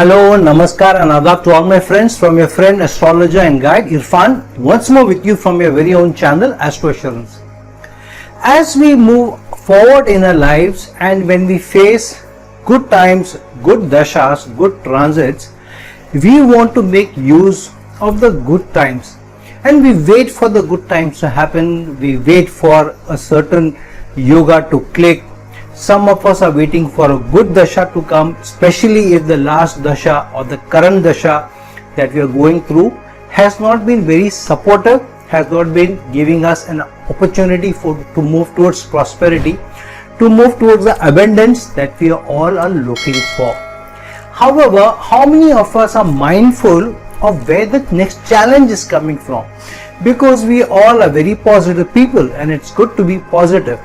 Hello, Namaskar and Adab to all my friends from your friend, astrologer and guide Irfan, once more with you from your very own channel, Astro Assurance. As we move forward in our lives and when we face good times, good dashas, good transits, we want to make use of the good times and we wait for the good times to happen. We wait for a certain yoga to click. Some of us are waiting for a good dasha to come, especially if the last dasha or the current dasha that we are going through has not been very supportive, has not been giving us an opportunity to move towards prosperity, to move towards the abundance that we all are looking for. However, how many of us are mindful of where the next challenge is coming from? Because we all are very positive people and it's good to be positive.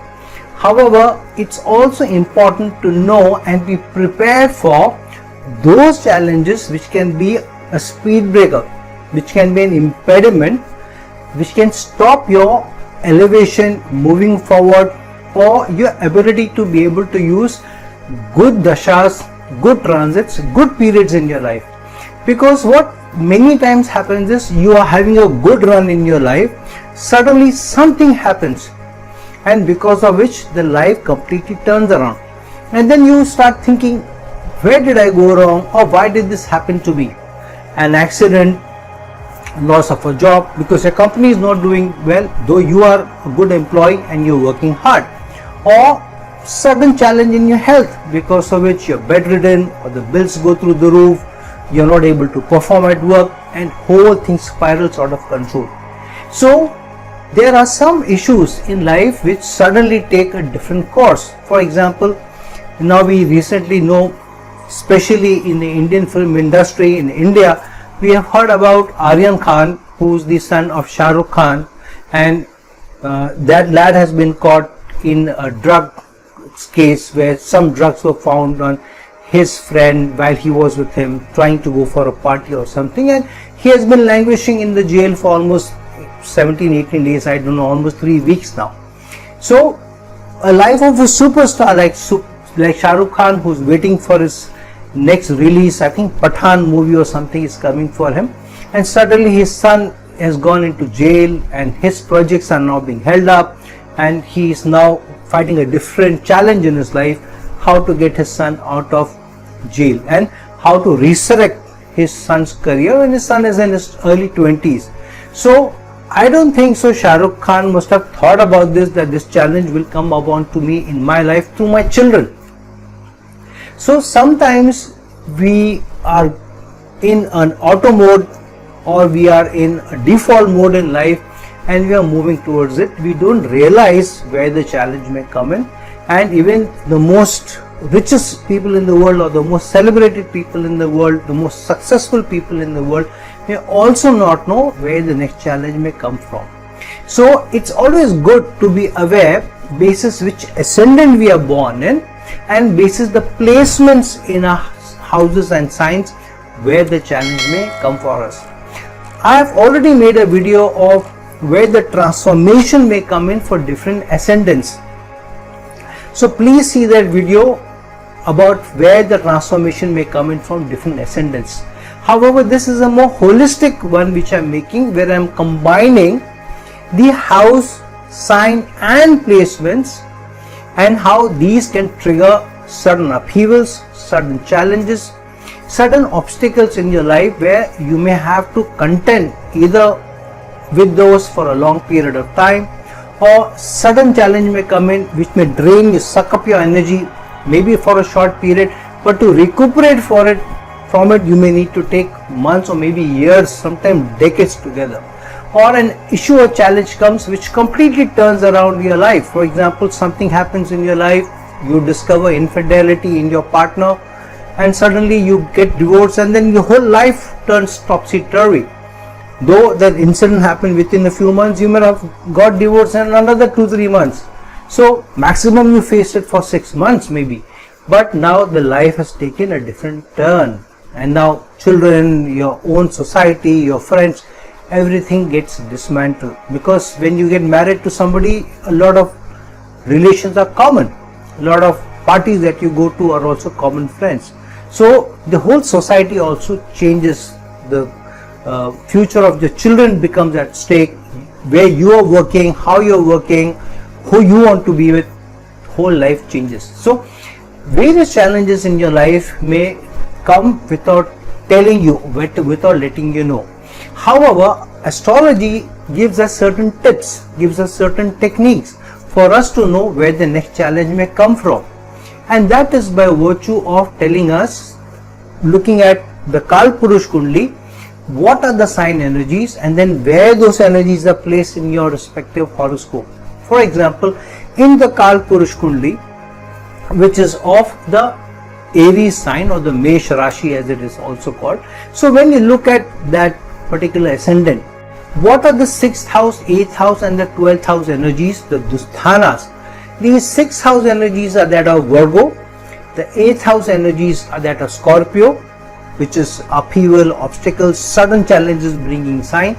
However, it's also important to know and be prepared for those challenges which can be a speed breaker, which can be an impediment, which can stop your elevation moving forward or your ability to be able to use good dashas, good transits, good periods in your life. Because what many times happens is you are having a good run in your life, suddenly something happens, and because of which the life completely turns around, and then you start thinking, where did I go wrong, or why did this happen to me? An accident, loss of a job because your company is not doing well though you are a good employee and you're working hard, or sudden challenge in your health because of which you're bedridden or the bills go through the roof, you're not able to perform at work and whole thing spirals out of control. So there are some issues in life which suddenly take a different course. For example, now we recently know, especially in the Indian film industry in India, we have heard about Aryan Khan, who is the son of Shah Rukh Khan, and that lad has been caught in a drug case where some drugs were found on his friend while he was with him trying to go for a party or something, and he has been languishing in the jail for almost 17-18 days, I don't know, almost 3 weeks now. So a life of a superstar like Shah Rukh Khan, who's waiting for his next release, I think Pathan movie or something is coming for him, and suddenly his son has gone into jail and his projects are now being held up, and he is now fighting a different challenge in his life, how to get his son out of jail and how to resurrect his son's career when his son is in his early 20s. So I don't think so Shah Rukh Khan must have thought about this, that this challenge will come upon to me in my life through my children. So sometimes we are in an auto mode or we are in a default mode in life and we are moving towards it. We don't realize where the challenge may come in, and even the most richest people in the world or the most celebrated people in the world, the most successful people in the world may also not know where the next challenge may come from. So it's always good to be aware basis which ascendant we are born in and basis the placements in our houses and signs where the challenge may come for us. I have already made a video of where the transformation may come in for different ascendants. So please see that video about where the transformation may come in from different ascendants. However, this is a more holistic one which I am making, where I am combining the house, sign and placements and how these can trigger certain upheavals, certain challenges, certain obstacles in your life where you may have to contend either with those for a long period of time, or sudden challenge may come in which may drain you, suck up your energy maybe for a short period, but to recuperate from it you may need to take months or maybe years, sometimes decades together. Or an issue or challenge comes which completely turns around your life. For example, something happens in your life, you discover infidelity in your partner and suddenly you get divorced and then your whole life turns topsy-turvy. Though that incident happened within a few months, you may have got divorced in another 2-3 months. So maximum you faced it for 6 months maybe, but now the life has taken a different turn, and now children, your own society, your friends, everything gets dismantled, because when you get married to somebody, a lot of relations are common, a lot of parties that you go to are also common friends. So the whole society also changes. The future of the children becomes at stake. Where you are working, how you are working, who you want to be with, whole life changes. So various challenges in your life may come without telling you, without letting you know. However, astrology gives us certain tips, gives us certain techniques for us to know where the next challenge may come from. And that is by virtue of telling us, looking at the Kal Purush Kundli, what are the sign energies and then where those energies are placed in your respective horoscope. For example, in the Kal Purush Kundli, which is of the Aries sign or the Mesh Rashi as it is also called. So when you look at that particular ascendant, what are the 6th house, 8th house and the 12th house energies, the Dusthanas? These 6th house energies are that of Virgo, the 8th house energies are that of Scorpio, which is upheaval, obstacles, sudden challenges bringing sign,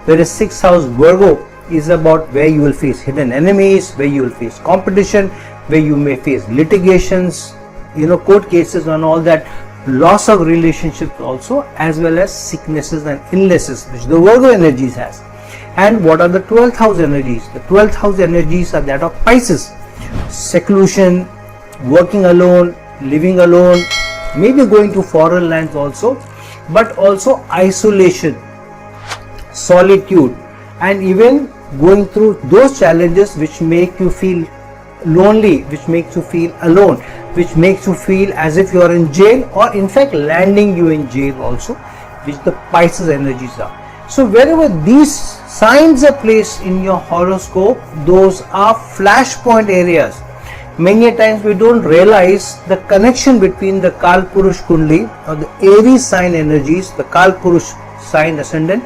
whereas 6th house Virgo is about where you will face hidden enemies, where you will face competition, where you may face litigations, court cases and all that, loss of relationships also, as well as sicknesses and illnesses which the Virgo energies has. And what are the 12th house energies? The 12th house energies are that of Pisces, seclusion, working alone, living alone, maybe going to foreign lands also, but also isolation, solitude, and even going through those challenges which make you feel lonely, which makes you feel alone, which makes you feel as if you are in jail, or in fact landing you in jail also, which the Pisces energies are. So wherever these signs are placed in your horoscope, those are flashpoint areas. Many a times we don't realize the connection between the Kal Purush Kundli or the Aries sign energies, the Kal Purush sign ascendant,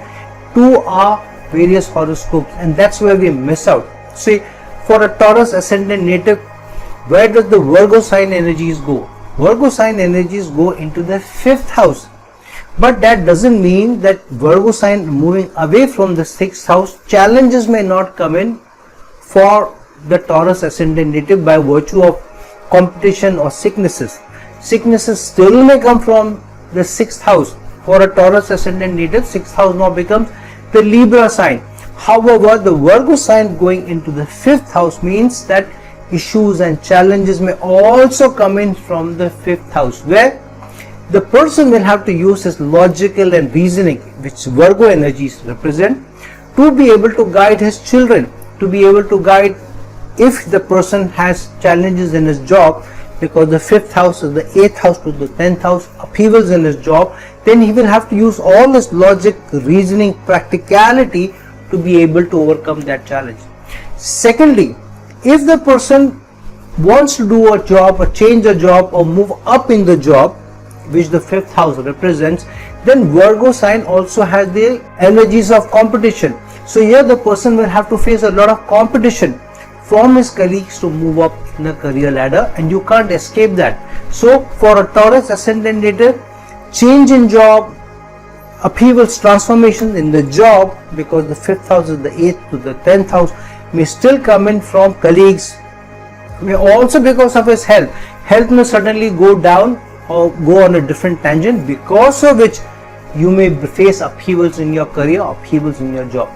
to our various horoscopes, and that's where we miss out. See, for a Taurus ascendant native, where does the Virgo sign energies go? Virgo sign energies go into the 5th house. But that doesn't mean that Virgo sign moving away from the 6th house, challenges may not come in for the Taurus ascendant native by virtue of competition or sicknesses. Sicknesses still may come from the 6th house. For a Taurus ascendant native, 6th house now becomes the Libra sign. However, the Virgo sign going into the 5th house means that issues and challenges may also come in from the 5th house, where the person will have to use his logical and reasoning, which Virgo energies represent, to be able to guide his children, to be able to guide if the person has challenges in his job, because the 5th house is the 8th house to the 10th house, upheavals in his job, then he will have to use all his logic, reasoning, practicality to be able to overcome that challenge. Secondly, if the person wants to do a job or change a job or move up in the job, which the 5th house represents, then Virgo sign also has the energies of competition. So here the person will have to face a lot of competition from his colleagues to move up in the career ladder, and you can't escape that. So for a Taurus ascendant native, change in job, upheavals, transformations in the job, because the 5th house is the 8th to the 10th house, may still come in from colleagues, may also because of his health. Health may suddenly go down or go on a different tangent, because of which you may face upheavals in your career, upheavals in your job.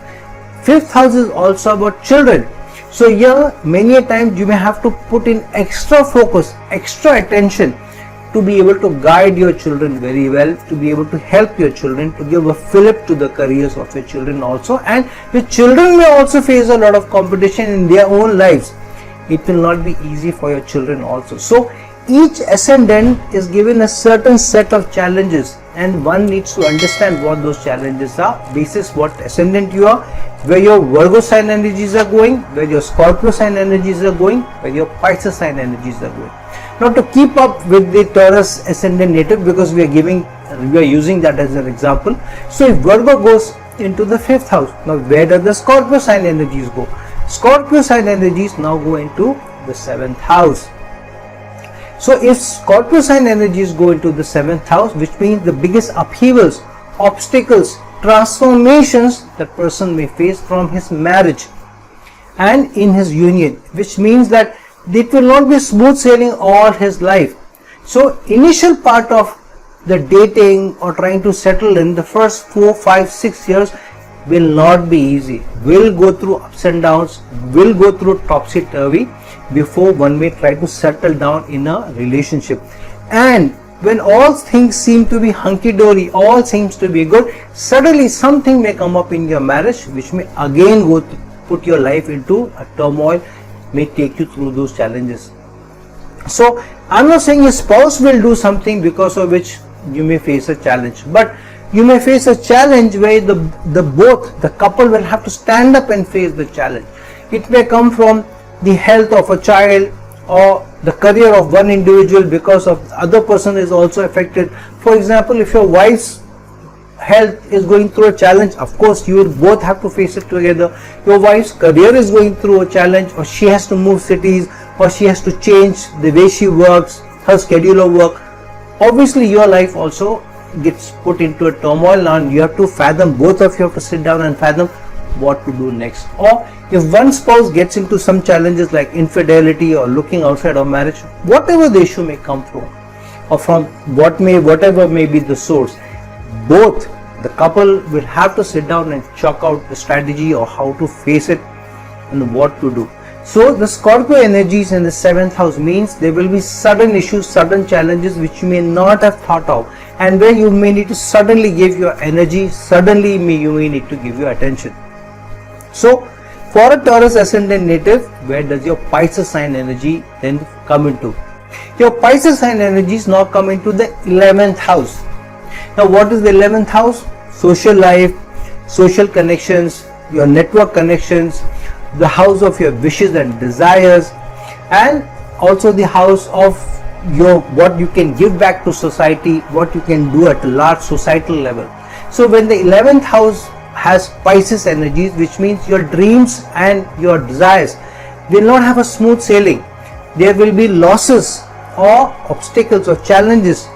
5th house is also about children. So here many a times you may have to put in extra focus, extra attention to be able to guide your children very well, to be able to help your children, to give a fillip to the careers of your children also. And the children may also face a lot of competition in their own lives. It will not be easy for your children also. So each ascendant is given a certain set of challenges, and one needs to understand what those challenges are, basis what ascendant you are, where your Virgo sign energies are going, where your Scorpio sign energies are going, where your Pisces sign energies are going. Now to keep up with the Taurus ascendant native, because we are using that as an example. So if Virgo goes into the 5th house, now where does the Scorpio sign energies go? Scorpio sign energies now go into the 7th house. So if Scorpio sign energies go into the 7th house, which means the biggest upheavals, obstacles, transformations that person may face from his marriage and in his union, which means that it will not be smooth sailing all his life. So initial part of the dating or trying to settle in the first 4, 5, 6 years will not be easy. Will go through ups and downs, will go through topsy-turvy before one may try to settle down in a relationship. And when all things seem to be hunky-dory, all seems to be good, suddenly something may come up in your marriage which may again go to put your life into a turmoil, may take you through those challenges. So I'm not saying your spouse will do something because of which you may face a challenge, but you may face a challenge where the couple will have to stand up and face the challenge. It may come from the health of a child or the career of one individual because of the other person is also affected. For example, if your wife's health is going through a challenge, of course you will both have to face it together. Your wife's career is going through a challenge, or she has to move cities, or she has to change the way she works, her schedule of work. Obviously your life also gets put into a turmoil. Now you have to fathom, both of you have to sit down and fathom what to do next. Or if one spouse gets into some challenges like infidelity or looking outside of marriage, whatever the issue may come from, or from whatever may be the source, both the couple will have to sit down and chalk out the strategy or how to face it and what to do. So the Scorpio energies in the 7th house means there will be sudden issues, sudden challenges which you may not have thought of, and where you may need to suddenly give your energy, suddenly you may need to give your attention. So for a Taurus ascendant native, where does your Pisces sign energy then come into? Your Pisces sign energies now come into the 11th house. Now what is the 11th house? Social life, social connections, your network connections, the house of your wishes and desires, and also the house of your what you can give back to society, what you can do at a large societal level. So when the 11th house has Pisces energies, which means your dreams and your desires will not have a smooth sailing. There will be losses or obstacles or challenges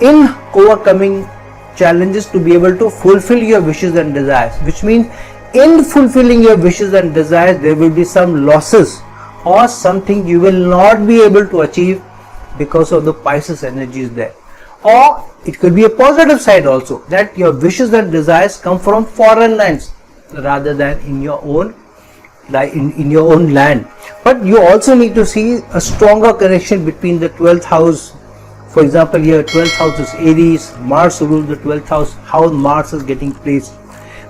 in overcoming challenges to be able to fulfill your wishes and desires, which means in fulfilling your wishes and desires there will be some losses or something you will not be able to achieve because of the Pisces energies there. Or it could be a positive side also, that your wishes and desires come from foreign lands rather than in your own land. But you also need to see a stronger connection between the 12th house. For example, here 12th house is Aries, Mars rules the 12th house, how Mars is getting placed.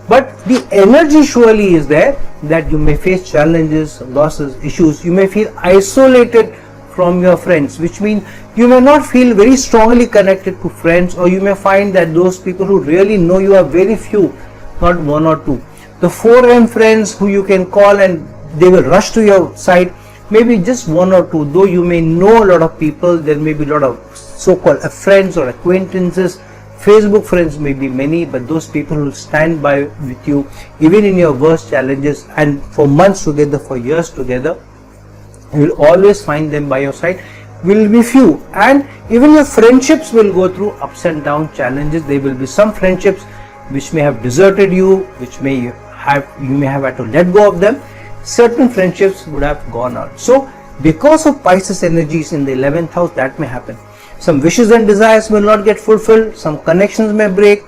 But the energy surely is there that you may face challenges, losses, issues. You may feel isolated from your friends, which means you may not feel very strongly connected to friends, or you may find that those people who really know you are very few, not one or two. The 4M friends who you can call and they will rush to your side, maybe just one or two. Though you may know a lot of people, there may be a lot of so-called friends or acquaintances. Facebook friends may be many, but those people who will stand by with you even in your worst challenges and for months together, for years together, you will always find them by your side, will be few. And even your friendships will go through ups and down challenges. There will be some friendships which may have deserted you, which you may have had to let go of them. Certain friendships would have gone out. So because of Pisces energies in the 11th house, that may happen. Some wishes and desires will not get fulfilled, some connections may break,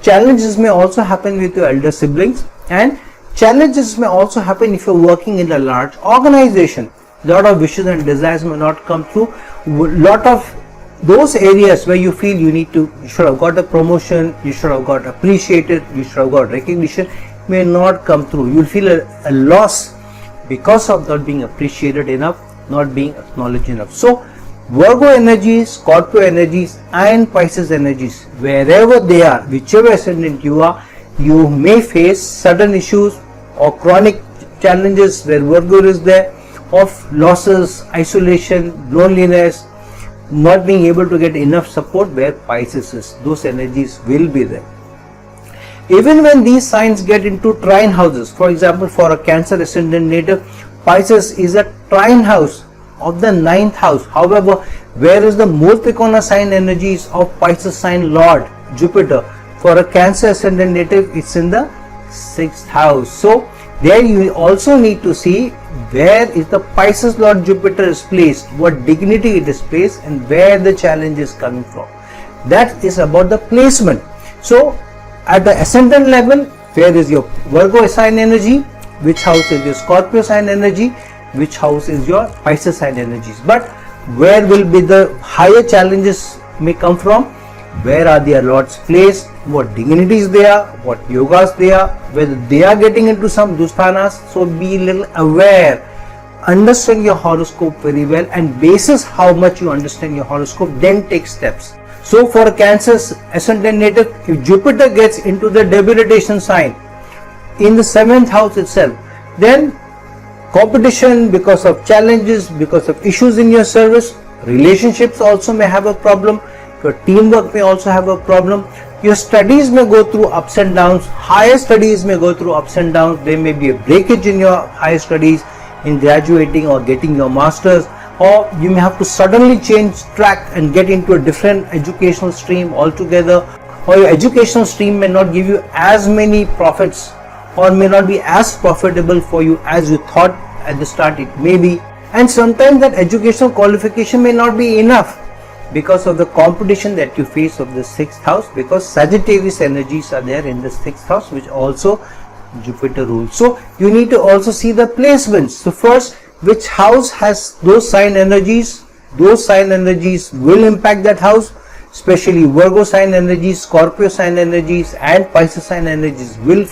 challenges may also happen with your elder siblings, and challenges may also happen if you're working in a large organization. A lot of wishes and desires may not come through. A lot of those areas where you feel you should have got a promotion, you should have got appreciated, you should have got recognition, may not come through. You'll feel a loss because of not being appreciated enough, not being acknowledged enough. So Virgo energies, Scorpio energies and Pisces energies, wherever they are, whichever ascendant you are, you may face sudden issues or chronic challenges where Virgo is there, of losses, isolation, loneliness, not being able to get enough support where Pisces is. Those energies will be there. Even when these signs get into trine houses, for example, for a Cancer ascendant native, Pisces is a trine house of the 9th house. However, where is the Murtikona sign energies of Pisces sign Lord Jupiter? For a Cancer ascendant native, it's in the 6th house. So There you also need to see where is the Pisces Lord Jupiter is placed, what dignity it is placed, and where the challenge is coming from. That is about the placement. So at the ascendant level, where is your Virgo sign energy, which house is your Scorpio sign energy, which house is your Pisces sign energies. But where will be the higher challenges may come from, where are their lords placed, what dignities they are, what yogas they are, whether they are getting into some dusthanas. So be a little aware, understand your horoscope very well, and basis how much you understand your horoscope, then take steps. So for a Cancer ascendant native, if Jupiter gets into the debilitation sign in the 7th house itself, then competition because of challenges, because of issues in your service, relationships also may have a problem, your teamwork may also have a problem, your studies may go through ups and downs, higher studies may go through ups and downs, there may be a breakage in your higher studies, in graduating or getting your masters, or you may have to suddenly change track and get into a different educational stream altogether, or your educational stream may not give you as many profits or may not be as profitable for you as you thought at the start it may be, and sometimes that educational qualification may not be enough because of the competition that you face of the 6th house, because Sagittarius energies are there in the 6th house, which also Jupiter rules. So you need to also see the placements. So first, which house has those sign energies? Those sign energies will impact that house, especially Virgo sign energies, Scorpio sign energies, and Pisces sign energies will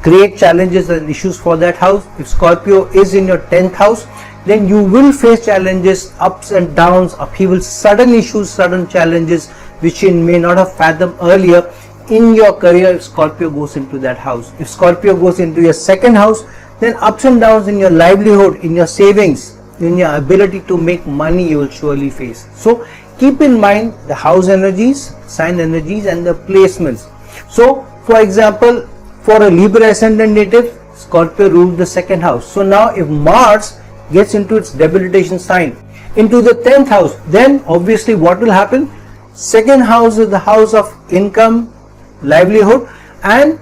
create challenges and issues for that house. If Scorpio is in your 10th house, then you will face challenges, ups and downs, upheavals, sudden issues, sudden challenges which you may not have fathomed earlier in your career if Scorpio goes into that house. If Scorpio goes into your 2nd house, then ups and downs in your livelihood, in your savings, in your ability to make money you will surely face. So keep in mind the house energies, sign energies, and the placements. So for example, for a Libra ascendant native, Scorpio rules the 2nd house. So now if Mars gets into its debilitation sign into the 10th house, then obviously what will happen? 2nd house is the house of income, livelihood, and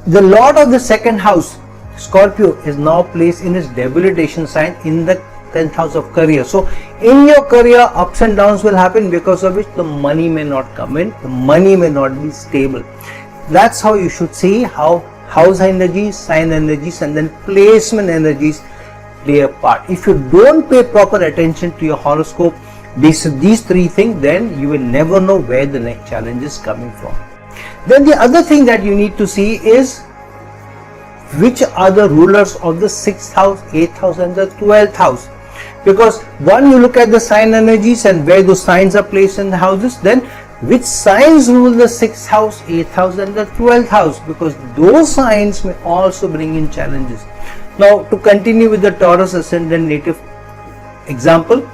the lord of the 2nd house, Scorpio, is now placed in its debilitation sign in the 10th house of career. So in your career, ups and downs will happen, because of which the money may not come in, the money may not be stable. That's how you should see how house energies, sign energies, and then placement energies play a part. If you don't pay proper attention to your horoscope, these three things, then you will never know where the next challenge is coming from. Then the other thing that you need to see is which are the rulers of the 6th house, 8th house, and the 12th house. Because one, you look at the sign energies and where those signs are placed in the houses, then which signs rule the 6th house, 8th house, and the 12th house, because those signs may also bring in challenges. Now to continue with the Taurus ascendant native example,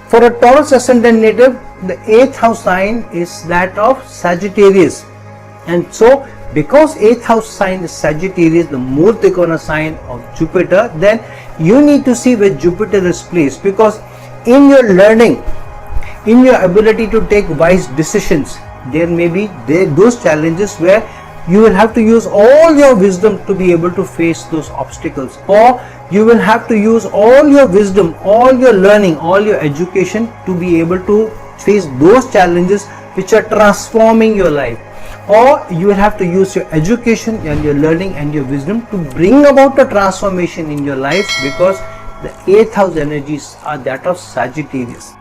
for a Taurus ascendant native, the 8th house sign is that of Sagittarius, and so because 8th house sign is Sagittarius, the Moor Trikona sign of Jupiter, then you need to see where Jupiter is placed, because in your learning, in your ability to take wise decisions, there may be those challenges where you will have to use all your wisdom to be able to face those obstacles, or you will have to use all your wisdom, all your learning, all your education to be able to face those challenges which are transforming your life, or you will have to use your education and your learning and your wisdom to bring about a transformation in your life, because the 8th house energies are that of Sagittarius.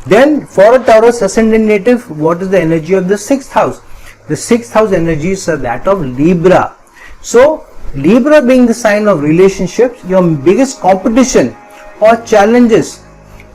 Then for a Taurus ascendant native, what is the energy of the 6th house? The 6th house energies are that of Libra. So Libra being the sign of relationships, your biggest competition or challenges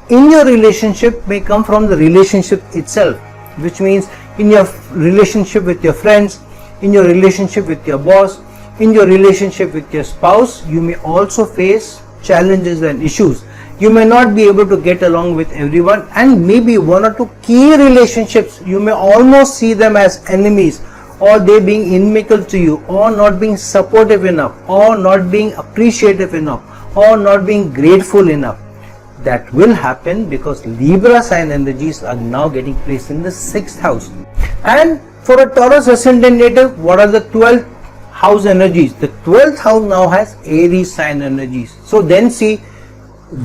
in your relationship may come from the relationship itself, which means in your relationship with your friends, in your relationship with your boss, in your relationship with your spouse, you may also face challenges and issues. You may not be able to get along with everyone, and maybe one or two key relationships you may almost see them as enemies, or they being inimical to you, or not being supportive enough, or not being appreciative enough, or not being grateful enough. That will happen because Libra sign energies are now getting placed in the 6th house. And for a Taurus ascendant native, what are the 12 house energies. The 12th house now has Aries sign energies. So then see,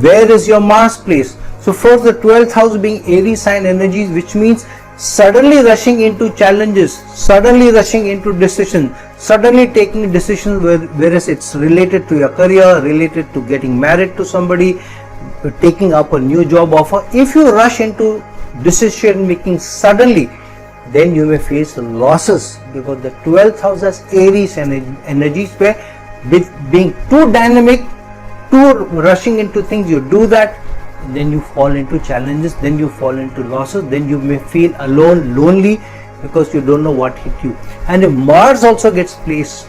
where is your Mars place? So first, the 12th house being Aries sign energies, which means suddenly rushing into challenges, suddenly rushing into decisions, suddenly taking decisions whereas it's related to your career, related to getting married to somebody, taking up a new job offer. If you rush into decision making suddenly, then you may face losses, because the 12th house has Aries energies, where with being too dynamic, too rushing into things, you do that, then you fall into challenges, then you fall into losses, then you may feel alone, lonely, because you don't know what hit you. And if Mars also gets placed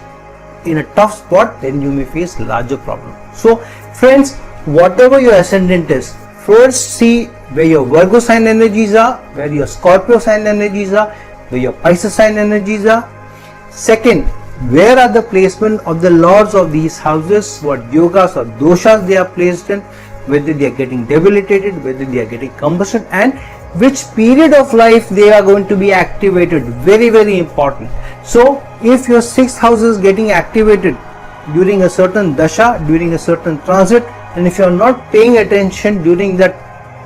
in a tough spot, then you may face larger problems. So friends, whatever your ascendant is, first see where your Virgo sign energies are, where your Scorpio sign energies are, where your Pisces sign energies are. Second, where are the placement of the lords of these houses, what yogas or doshas they are placed in, whether they are getting debilitated, whether they are getting combusted, and which period of life they are going to be activated. Very, very important. So if your 6th house is getting activated during a certain dasha, during a certain transit, and if you are not paying attention during that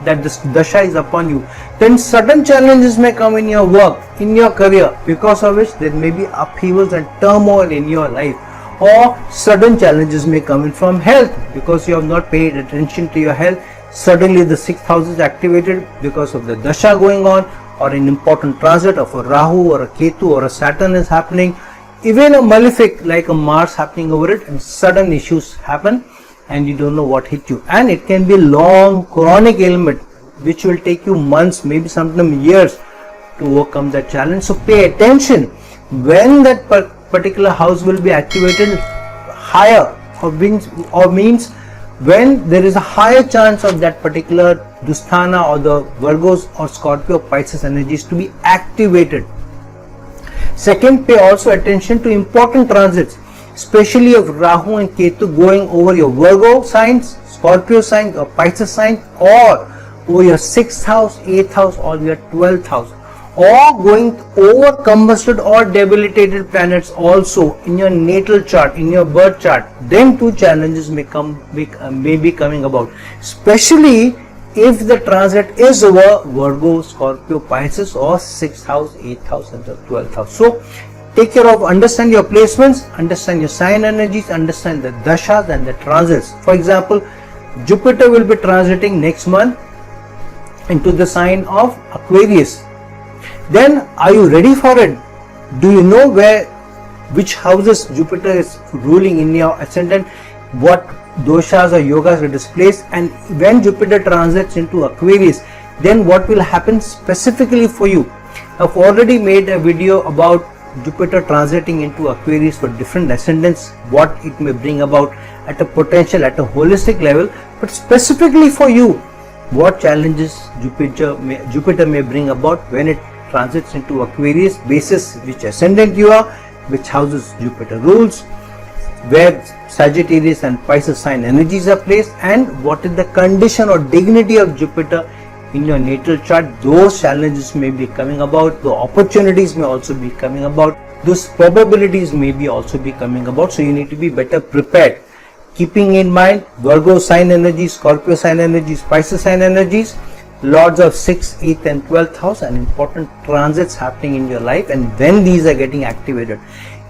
this dasha is upon you, then sudden challenges may come in your work, in your career, because of which there may be upheavals and turmoil in your life. Or sudden challenges may come in from health, because you have not paid attention to your health. Suddenly the 6th house is activated because of the dasha going on, or an important transit of a Rahu or a Ketu or a Saturn is happening, even a malefic like a Mars happening over it, and sudden issues happen and you don't know what hit you. And it can be long chronic ailment which will take you months, maybe sometimes years, to overcome that challenge. So pay attention when that particular house will be activated higher, or means when there is a higher chance of that particular Dusthana or the Virgos or Scorpio Pisces energies to be activated. Second, pay also attention to important transits, especially of Rahu and Ketu going over your Virgo signs, Scorpio signs or Pisces signs, or over your 6th house, 8th house or your 12th house, or going over combusted or debilitated planets also in your natal chart, in your birth chart. Then two challenges may be coming about, especially if the transit is over Virgo, Scorpio, Pisces, or 6th house, 8th house and the 12th house. So take care of, understand your placements, understand your sign energies, understand the dashas and the transits. For example, Jupiter will be transiting next month into the sign of Aquarius. Then are you ready for it? Do you know which houses Jupiter is ruling in your ascendant, what doshas or yogas it is placed, and when Jupiter transits into Aquarius, then what will happen specifically for you? I've already made a video about Jupiter transiting into Aquarius for different ascendants, what it may bring about at a potential, at a holistic level, but specifically for you, what challenges Jupiter may bring about when it transits into Aquarius, basis which ascendant you are, which houses Jupiter rules, where Sagittarius and Pisces sign energies are placed, and what is the condition or dignity of Jupiter in your natal chart. Those challenges may be coming about, the opportunities may also be coming about, those probabilities may be also be coming about. So you need to be better prepared, keeping in mind Virgo sign energies, Scorpio sign energies, Pisces sign energies, lords of 6th, 8th and 12th house, and important transits happening in your life and when these are getting activated.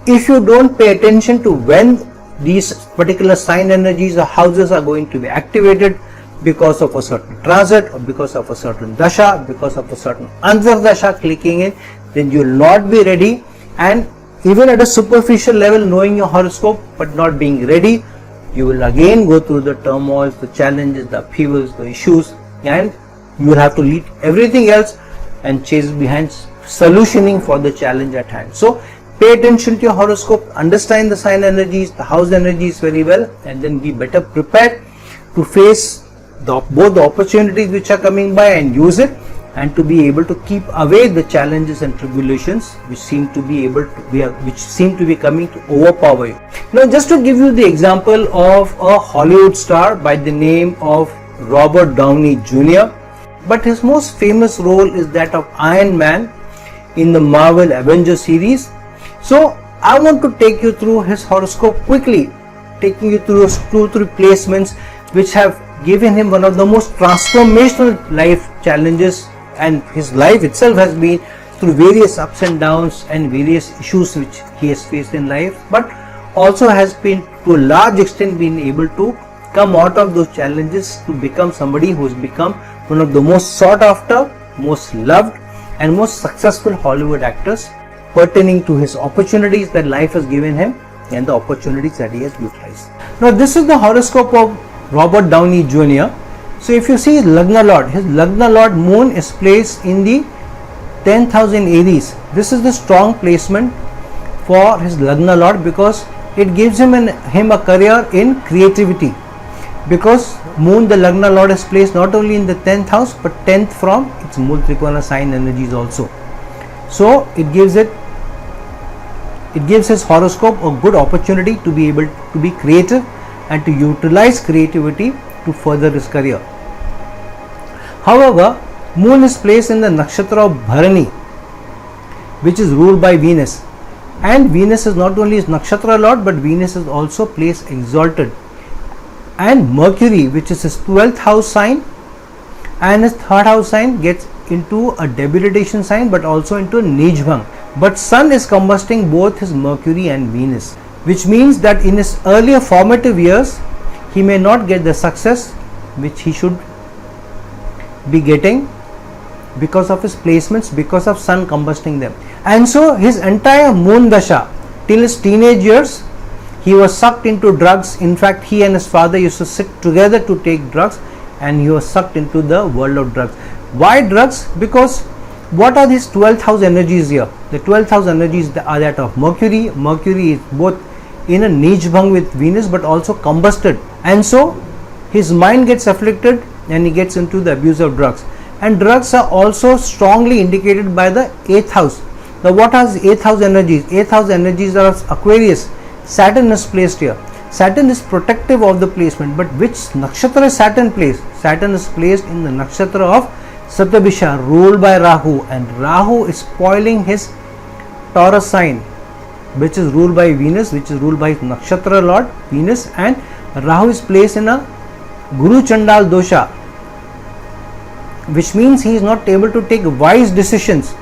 If you don't pay attention to when these particular sign energies or houses are going to be activated because of a certain transit or because of a certain dasha, because of a certain antardasha clicking in, then you will not be ready. And even at a superficial level, knowing your horoscope but not being ready, you will again go through the turmoils, the challenges, the upheavals, the issues, and you will have to leave everything else and chase behind solutioning for the challenge at hand. So pay attention to your horoscope, understand the sign energies, the house energies very well, and then be better prepared to face both the opportunities which are coming by and use it, and to be able to keep away the challenges and tribulations which seem to be coming to overpower you. Now, just to give you the example of a Hollywood star by the name of Robert Downey Jr., but his most famous role is that of Iron Man in the Marvel Avengers series. So I want to take you through his horoscope quickly, taking you through 2-3 placements which have given him one of the most transformational life challenges, and his life itself has been through various ups and downs and various issues which he has faced in life, but also has been to a large extent been able to come out of those challenges to become somebody who has become one of the most sought after, most loved and most successful Hollywood actors, pertaining to his opportunities that life has given him and the opportunities that he has utilized. Now this is the horoscope of Robert Downey Jr. So if you see his Lagna Lord moon is placed in the 10th house in Aries. This is the strong placement for his Lagna Lord because it gives him a career in creativity, because moon, the Lagna Lord, is placed not only in the 10th house but 10th from its Mool Trikona sign energies also. So it gives his horoscope a good opportunity to be able to be creative and to utilize creativity to further his career. However, moon is placed in the nakshatra of Bharani, which is ruled by Venus, and Venus is not only his nakshatra lord but Venus is also placed exalted, and Mercury, which is his 12th house sign and his 3rd house sign, gets into a debilitation sign but also into Nijbhang. But Sun is combusting both his Mercury and Venus, which means that in his earlier formative years he may not get the success which he should be getting because of his placements, because of Sun combusting them. And so his entire moon dasha till his teenage years he was sucked into drugs. In fact, he and his father used to sit together to take drugs, and he was sucked into the world of drugs. Why drugs? Because what are these 12th house energies here? The 12th house energies are that of Mercury. Mercury is both in a Nijbhang with Venus but also combusted, and so his mind gets afflicted and he gets into the abuse of drugs. And drugs are also strongly indicated by the 8th house. Now what are the 8th house energies? 8th house energies are of Aquarius. Saturn is placed here. Saturn is protective of the placement, but which nakshatra is Saturn placed? Saturn is placed in the nakshatra of Satabisha, ruled by Rahu, and Rahu is spoiling his Taurus sign, which is ruled by Venus, which is ruled by his nakshatra lord Venus, and Rahu is placed in a Guru Chandal dosha, which means he is not able to take wise decisions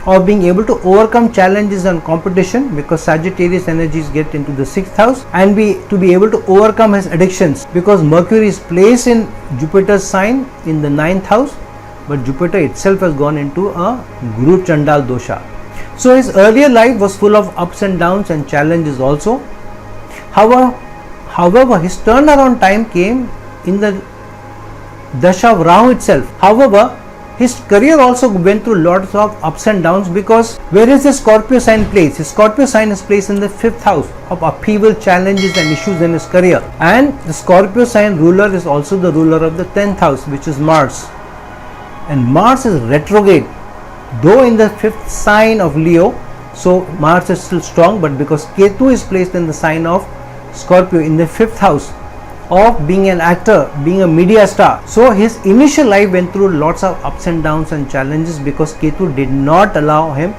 or being able to overcome challenges and competition, because Sagittarius energies get into the 6th house, and to be able to overcome his addictions, because Mercury is placed in Jupiter's sign in the 9th house, but Jupiter itself has gone into a Guru Chandal dosha. So his earlier life was full of ups and downs and challenges also. However, his turnaround time came in the dasha of Rahu itself. However, his career also went through lots of ups and downs, because where is the Scorpio sign placed? His Scorpio sign is placed in the 5th house of upheaval, challenges and issues in his career. And the Scorpio sign ruler is also the ruler of the 10th house, which is Mars. And Mars is retrograde, though in the 5th sign of Leo. So Mars is still strong, but because Ketu is placed in the sign of Scorpio in the 5th house of being an actor, being a media star. So his initial life went through lots of ups and downs and challenges, because Ketu did not allow him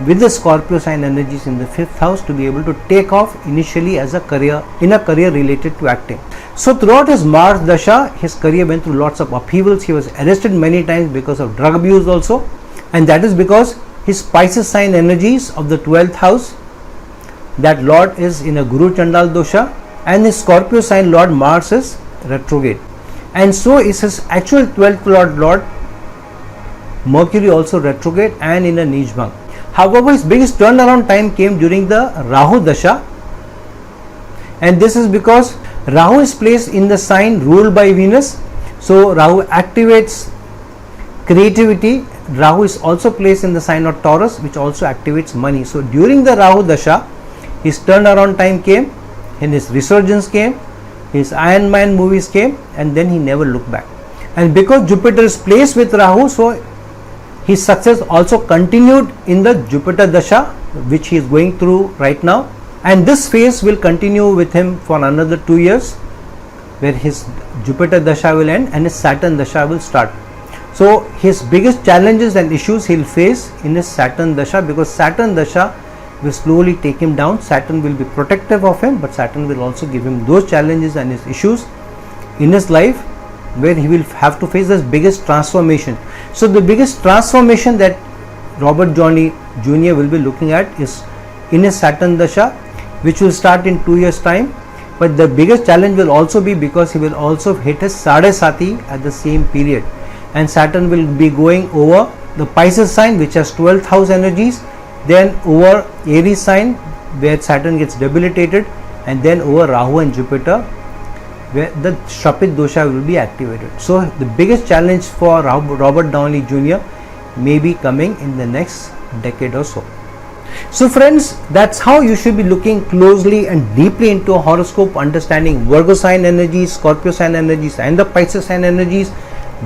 with the Scorpio sign energies in the 5th house to be able to take off initially as a career related to acting. So throughout his Mars dasha, his career went through lots of upheavals. He was arrested many times because of drug abuse also, and that is because his Pisces sign energies of the 12th house, that lord is in a Guru Chandal dosha, and his Scorpio sign lord Mars is retrograde, and so is his actual 12th lord Mercury also retrograde and in a Nijbhang. However, his biggest turnaround time came during the Rahu dasha, and this is because Rahu is placed in the sign ruled by Venus. So Rahu activates creativity. Rahu is also placed in the sign of Taurus, which also activates money. So during the Rahu dasha, his turnaround time came, and his resurgence came, his Iron Man movies came, and then he never looked back. And because Jupiter is placed with Rahu, so his success also continued in the Jupiter dasha, which he is going through right now, and this phase will continue with him for another 2 years, where his Jupiter dasha will end and his Saturn dasha will start. So his biggest challenges and issues he'll face in his Saturn dasha, because Saturn dasha will slowly take him down. Saturn will be protective of him, but Saturn will also give him those challenges and his issues in his life where he will have to face this biggest transformation. So the biggest transformation that Robert Downey Jr. will be looking at is in his Saturn Dasha, which will start in 2 years time. But the biggest challenge will also be because he will also hit his Sadesati at the same period, and Saturn will be going over the Pisces sign, which has 12th house energies, then over Aries sign where Saturn gets debilitated, and then over Rahu and Jupiter where the Shapit dosha will be activated. So the biggest challenge for Robert Downey Jr. may be coming in the next decade or so. So friends, that's how you should be looking closely and deeply into a horoscope, understanding Virgo sign energies, Scorpio sign energies and the Pisces sign energies,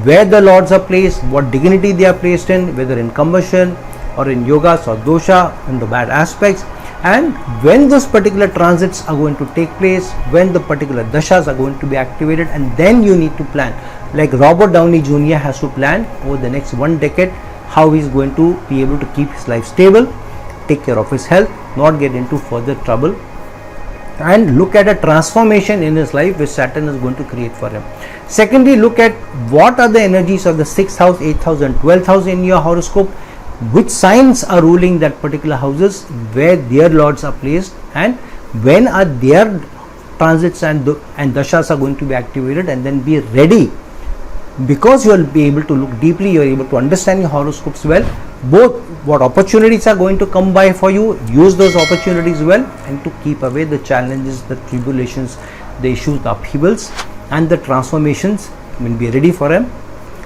where the lords are placed, what dignity they are placed in, whether in combustion or in yogas or dosha, in the bad aspects, and when those particular transits are going to take place, when the particular dashas are going to be activated, and then you need to plan. Like Robert Downey Jr. has to plan over the next 1 decade how he is going to be able to keep his life stable, take care of his health, not get into further trouble, and look at a transformation in his life which Saturn is going to create for him. Secondly, look at what are the energies of the 6th house, 8th house and 12th house in your horoscope, which signs are ruling that particular houses, where their lords are placed, and when are their transits and dashas are going to be activated, and then be ready, because you will be able to look deeply, you are able to understand your horoscopes well, both what opportunities are going to come by for you, use those opportunities well, and to keep away the challenges, the tribulations, the issues, the upheavals and the transformations. Will be ready for them,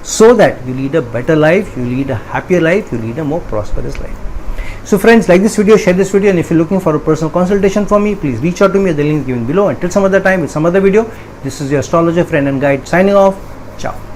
so that you lead a better life, you lead a happier life, you lead a more prosperous life. So friends, like this video, share this video, and if you're looking for a personal consultation from me, please reach out to me at the link given below. Until some other time with some other video, this is your astrologer friend and guide signing off. Ciao.